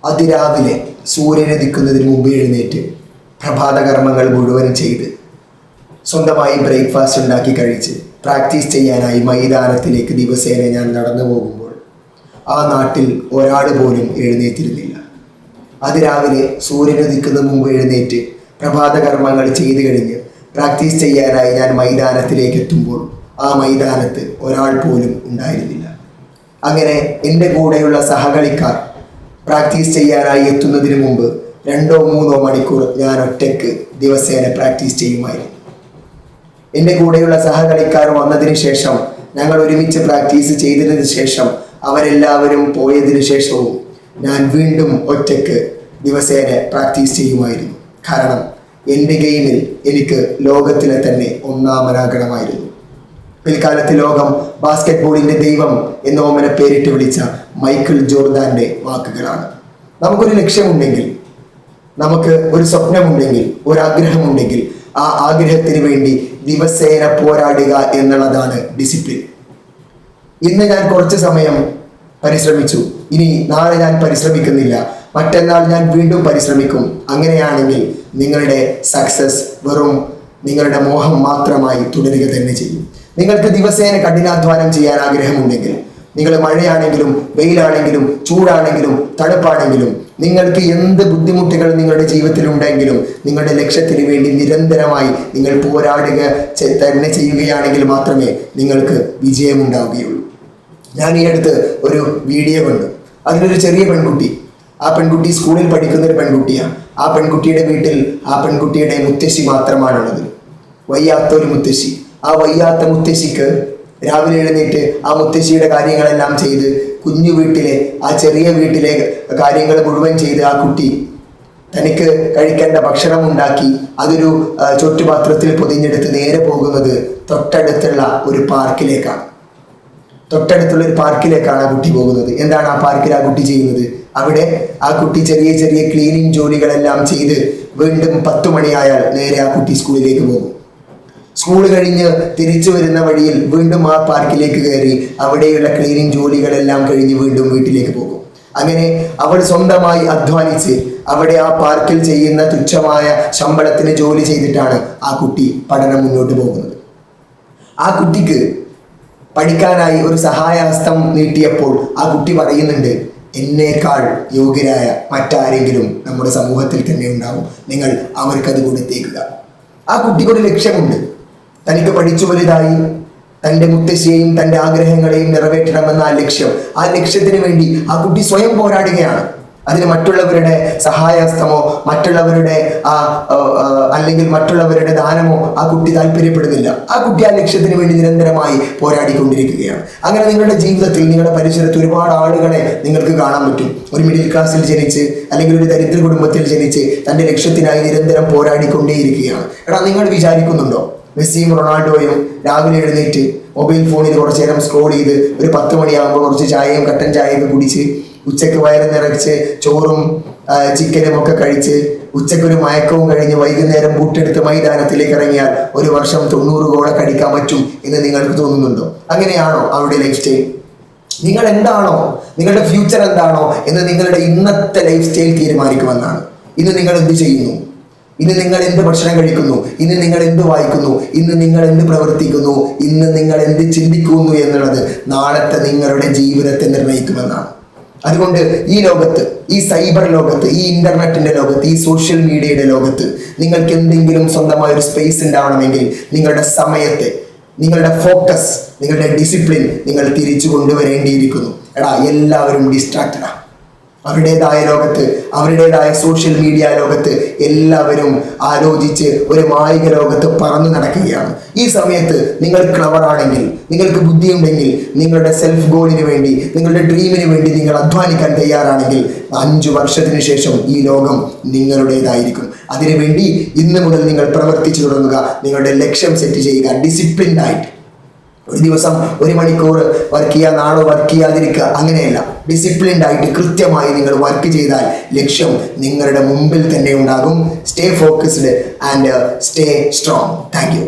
അതിരാവിലെ സൂര്യനുദിക്കുന്നതിന് മുമ്പ് എഴുന്നേറ്റ് പ്രഭാത കർമ്മങ്ങൾ മുഴുവൻ ചെയ്ത് സ്വന്തമായി ബ്രേക്ക്ഫാസ്റ്റ് ഉണ്ടാക്കി കഴിച്ച് പ്രാക്ടീസ് ചെയ്യാനായി മൈതാനത്തിലേക്ക് ദിവസേന ഞാൻ നടന്നു പോകുമ്പോൾ ആ നാട്ടിൽ ഒരാൾ പോലും എഴുന്നേറ്റിരുന്നില്ല. അതിരാവിലെ സൂര്യനുദിക്കുന്നതിന് മുമ്പ് എഴുന്നേറ്റ് പ്രഭാത കർമ്മങ്ങൾ ചെയ്തു കഴിഞ്ഞ് പ്രാക്ടീസ് ചെയ്യാനായി ഞാൻ മൈതാനത്തിലേക്ക് എത്തുമ്പോൾ ആ മൈതാനത്ത് ഒരാൾ പോലും ഉണ്ടായിരുന്നില്ല. അങ്ങനെ എൻ്റെ കൂടെയുള്ള സഹകളിക്കാർ പ്രാക്ടീസ് ചെയ്യാനായി എത്തുന്നതിന് മുമ്പ് 2-3 മണിക്കൂർ ഞാൻ ഒറ്റയ്ക്ക് ദിവസേന പ്രാക്ടീസ് ചെയ്യുമായിരുന്നു. എൻ്റെ കൂടെയുള്ള സഹകളിക്കാർ വന്നതിന് ശേഷം, ഞങ്ങൾ ഒരുമിച്ച് പ്രാക്ടീസ് ചെയ്തതിന് ശേഷം, അവരെല്ലാവരും പോയതിനു ശേഷവും ഞാൻ വീണ്ടും ഒറ്റയ്ക്ക് ദിവസേന പ്രാക്ടീസ് ചെയ്യുമായിരുന്നു. കാരണം എൻ്റെ ഗെയിമിൽ എനിക്ക് ലോകത്തിലെ തന്നെ ഒന്നാമനാകണമായിരുന്നു. പിൽക്കാലത്ത് ലോകം ബാസ്കറ്റ്ബോളിൻ്റെ ദൈവം എന്ന ഓമന പേരിട്ട് വിളിച്ച മൈക്കിൾ ജോർദാൻ്റെ വാക്കുകളാണ്. നമുക്കൊരു ലക്ഷ്യമുണ്ടെങ്കിൽ, നമുക്ക് ഒരു സ്വപ്നമുണ്ടെങ്കിൽ, ഒരാഗ്രഹമുണ്ടെങ്കിൽ, ആ ആഗ്രഹത്തിന് വേണ്ടി ദിവസേന പോരാടുക എന്നുള്ളതാണ് ഡിസിപ്ലിൻ. ഇന്ന് ഞാൻ കുറച്ച് സമയം പരിശ്രമിച്ചു, ഇനി നാളെ ഞാൻ പരിശ്രമിക്കുന്നില്ല, മറ്റന്നാൾ ഞാൻ വീണ്ടും പരിശ്രമിക്കും. അങ്ങനെയാണെങ്കിൽ നിങ്ങളുടെ സക്സസ് വെറും നിങ്ങളുടെ മോഹം മാത്രമായി തുടരുക തന്നെ ചെയ്യും. നിങ്ങൾക്ക് ദിവസേന കഠിനാധ്വാനം ചെയ്യാൻ ആഗ്രഹമുണ്ടെങ്കിൽ, നിങ്ങൾ മഴയാണെങ്കിലും വെയിലാണെങ്കിലും ചൂടാണെങ്കിലും തണുപ്പാണെങ്കിലും, നിങ്ങൾക്ക് എന്ത് ബുദ്ധിമുട്ടുകൾ നിങ്ങളുടെ ജീവിതത്തിൽ ഉണ്ടെങ്കിലും നിങ്ങളുടെ ലക്ഷ്യത്തിന് വേണ്ടി നിരന്തരമായി നിങ്ങൾ പോരാടുക തന്നെ ചെയ്യുകയാണെങ്കിൽ മാത്രമേ നിങ്ങൾക്ക് വിജയമുണ്ടാവുകയുള്ളൂ. ഞാൻ ഈ അടുത്ത് ഒരു വീഡിയോ കണ്ടു. അതിലൊരു ചെറിയ പെൺകുട്ടി, ആ പെൺകുട്ടി സ്കൂളിൽ പഠിക്കുന്ന ഒരു പെൺകുട്ടിയാണ്. ആ പെൺകുട്ടിയുടെ വീട്ടിൽ ആ പെൺകുട്ടിയുടെ മുത്തശ്ശി മാത്രമാണുള്ളത്, വയ്യാത്തൊരു മുത്തശ്ശി. ആ വയ്യാത്ത മുത്തശ്ശിക്ക് രാവിലെ എഴുന്നേറ്റ് ആ മുത്തശ്ശിയുടെ കാര്യങ്ങളെല്ലാം ചെയ്ത് കുഞ്ഞു വീട്ടിലെ ആ ചെറിയ വീട്ടിലെ കാര്യങ്ങൾ മുഴുവൻ ചെയ്ത് ആ കുട്ടി തനിക്ക് കഴിക്കേണ്ട ഭക്ഷണം ഉണ്ടാക്കി അതൊരു ചുറ്റുപാത്രത്തിൽ പൊതിഞ്ഞെടുത്ത് നേരെ പോകുന്നത് തൊട്ടടുത്തുള്ള ഒരു പാർക്കിലേക്കാണ്. ആ കുട്ടി പോകുന്നത്. എന്താണ് ആ പാർക്കിൽ ആ കുട്ടി ചെയ്യുന്നത്? അവിടെ ആ കുട്ടി ചെറിയ ചെറിയ ക്ലീനിങ് ജോലികളെല്ലാം ചെയ്ത് വീണ്ടും 10 മണിയായാൽ നേരെ ആ കുട്ടി സ്കൂളിലേക്ക് പോകും. സ്കൂൾ കഴിഞ്ഞ് തിരിച്ചു വരുന്ന വഴിയിൽ വീണ്ടും ആ പാർക്കിലേക്ക് കയറി അവിടെയുള്ള ക്ലീനിങ് ജോലികളെല്ലാം കഴിഞ്ഞ് വീണ്ടും വീട്ടിലേക്ക് പോകും. അങ്ങനെ അവൾ സ്വന്തമായി അധ്വാനിച്ച് അവിടെ ആ പാർക്കിൽ ചെയ്യുന്ന തുച്ഛമായ ശമ്പളത്തിന് ജോലി ചെയ്തിട്ടാണ് ആ കുട്ടി പഠനം മുന്നോട്ട് പോകുന്നത്. ആ കുട്ടിക്ക് പഠിക്കാനായി ഒരു സഹായഹസ്തം നീട്ടിയപ്പോൾ ആ കുട്ടി പറയുന്നുണ്ട്, എന്നേക്കാൾ യോഗ്യരായ മറ്റാരെങ്കിലും നമ്മുടെ സമൂഹത്തിൽ തന്നെ ഉണ്ടാവും, നിങ്ങൾ അവർക്കത് കൊടുത്തേക്കുക. ആ കുട്ടിക്കൊരു ലക്ഷ്യമുണ്ട്. തനിക്ക് പഠിച്ചു വലുതായി തൻ്റെ മുത്തശ്ശിയെയും തൻ്റെ ആഗ്രഹങ്ങളെയും നിറവേറ്റണമെന്ന ആ ലക്ഷ്യത്തിന് വേണ്ടി ആ കുട്ടി സ്വയം പോരാടുകയാണ്. അതിന് മറ്റുള്ളവരുടെ സഹായഹസ്തമോ മറ്റുള്ളവരുടെ അല്ലെങ്കിൽ മറ്റുള്ളവരുടെ ദാനമോ ആ കുട്ടി താല്പര്യപ്പെടുന്നില്ല. ആ കുട്ടി ആ ലക്ഷ്യത്തിന് വേണ്ടി നിരന്തരമായി പോരാടിക്കൊണ്ടിരിക്കുകയാണ്. അങ്ങനെ നിങ്ങളുടെ ജീവിതത്തിൽ, നിങ്ങളുടെ പരിസരത്ത് ഒരുപാട് ആളുകളെ നിങ്ങൾക്ക് കാണാൻ പറ്റും. ഒരു മിഡിൽ ക്ലാസ്സിൽ ജനിച്ച് അല്ലെങ്കിൽ ഒരു ദരിദ്ര കുടുംബത്തിൽ ജനിച്ച് തൻ്റെ ലക്ഷ്യത്തിനായി നിരന്തരം പോരാടിക്കൊണ്ടേയിരിക്കുകയാണ്. നിങ്ങൾ വിചാരിക്കുന്നുണ്ടോ മെസ്സിയും റൊണാൾഡോയും രാവിലെ എഴുന്നേറ്റ് മൊബൈൽ ഫോണിൽ കുറച്ച് നേരം സ്ക്രോൾ ചെയ്ത് ഒരു 10 മണിയാകുമ്പോൾ കുറച്ച് ചായയും കട്ടൻ ചായയൊക്കെ കുടിച്ച് ഉച്ചയ്ക്ക് വയറ് നിറച്ച് ചോറും ചിക്കനും ഒക്കെ കഴിച്ച് ഉച്ചക്കൊരു മയക്കവും കഴിഞ്ഞ് വൈകുന്നേരം ബൂട്ടെടുത്ത് മൈതാനത്തിലേക്ക് ഇറങ്ങിയാൽ ഒരു വർഷം 90 ഗോളൊക്കെ അടിക്കാൻ പറ്റും എന്ന് നിങ്ങൾക്ക് തോന്നുന്നുണ്ടോ? അങ്ങനെയാണോ അവരുടെ ലൈഫ് സ്റ്റൈൽ? നിങ്ങൾ എന്താണോ, നിങ്ങളുടെ ഫ്യൂച്ചർ എന്താണോ എന്ന് നിങ്ങളുടെ ഇന്നത്തെ ലൈഫ് സ്റ്റൈൽ തീരുമാനിക്കുമെന്നാണ്. ഇന്ന് നിങ്ങൾ എന്ത് ചെയ്യുന്നു, ഇന്ന് നിങ്ങൾ എന്ത് ഭക്ഷണം കഴിക്കുന്നു, ഇന്ന് നിങ്ങൾ എന്ത് വായിക്കുന്നു, ഇന്ന് നിങ്ങൾ എന്ത് പ്രവർത്തിക്കുന്നു, ഇന്ന് നിങ്ങൾ എന്ത് ചിന്തിക്കുന്നു എന്നുള്ളത് നാളത്തെ നിങ്ങളുടെ ജീവിതത്തെ നിർണ്ണയിക്കുമെന്നാണ്. അതുകൊണ്ട് ഈ ലോകത്ത്, ഈ സൈബർ ലോകത്ത്, ഈ ഇന്റർനെറ്റിന്റെ ലോകത്ത്, ഈ സോഷ്യൽ മീഡിയയുടെ ലോകത്ത് നിങ്ങൾക്ക് എന്തെങ്കിലും സ്വന്തമായ ഒരു സ്പേസ് ഉണ്ടാവണമെങ്കിൽ നിങ്ങളുടെ സമയത്തെ, നിങ്ങളുടെ ഫോക്കസ്, നിങ്ങളുടെ ഡിസിപ്ലിൻ നിങ്ങൾ തിരിച്ചു കൊണ്ടുവരേണ്ടിയിരിക്കുന്നു. എല്ലാവരും ഡിസ്ട്രാക്റ്റഡാണ്. അവരുടേതായ ലോകത്ത്, അവരുടേതായ സോഷ്യൽ മീഡിയ ലോകത്ത് എല്ലാവരും ആലോചിച്ച് ഒരു മായിക ലോകത്ത് പറന്നു നടക്കുകയാണ്. ഈ സമയത്ത് നിങ്ങൾ ക്ലവർ ആണെങ്കിൽ, നിങ്ങൾക്ക് ബുദ്ധിയുണ്ടെങ്കിൽ, നിങ്ങളുടെ സെൽഫ് ഗോളിന് വേണ്ടി, നിങ്ങളുടെ ഡ്രീമിന് വേണ്ടി നിങ്ങൾ അധ്വാനിക്കാൻ തയ്യാറാണെങ്കിൽ 5 വർഷത്തിന് ശേഷം ഈ ലോകം നിങ്ങളുടേതായിരിക്കും. അതിനുവേണ്ടി ഇന്ന് മുതൽ നിങ്ങൾ പ്രവർത്തിച്ചു തുടങ്ങുക. നിങ്ങളുടെ ലക്ഷ്യം സെറ്റ് ചെയ്യുക. ഡിസിപ്ലിൻഡ് ആയിട്ട് ഒരു ദിവസം 1 മണിക്കൂർ വർക്ക് ചെയ്യുക, നാളെ വർക്ക് ചെയ്യാതിരിക്കുക, അങ്ങനെയല്ല. ഡിസിപ്ലിൻഡ് ആയിട്ട് കൃത്യമായി നിങ്ങൾ വർക്ക് ചെയ്താൽ ലക്ഷ്യം നിങ്ങളുടെ മുമ്പിൽ തന്നെ ഉണ്ടാകും. Stay focused and stay strong. Thank you.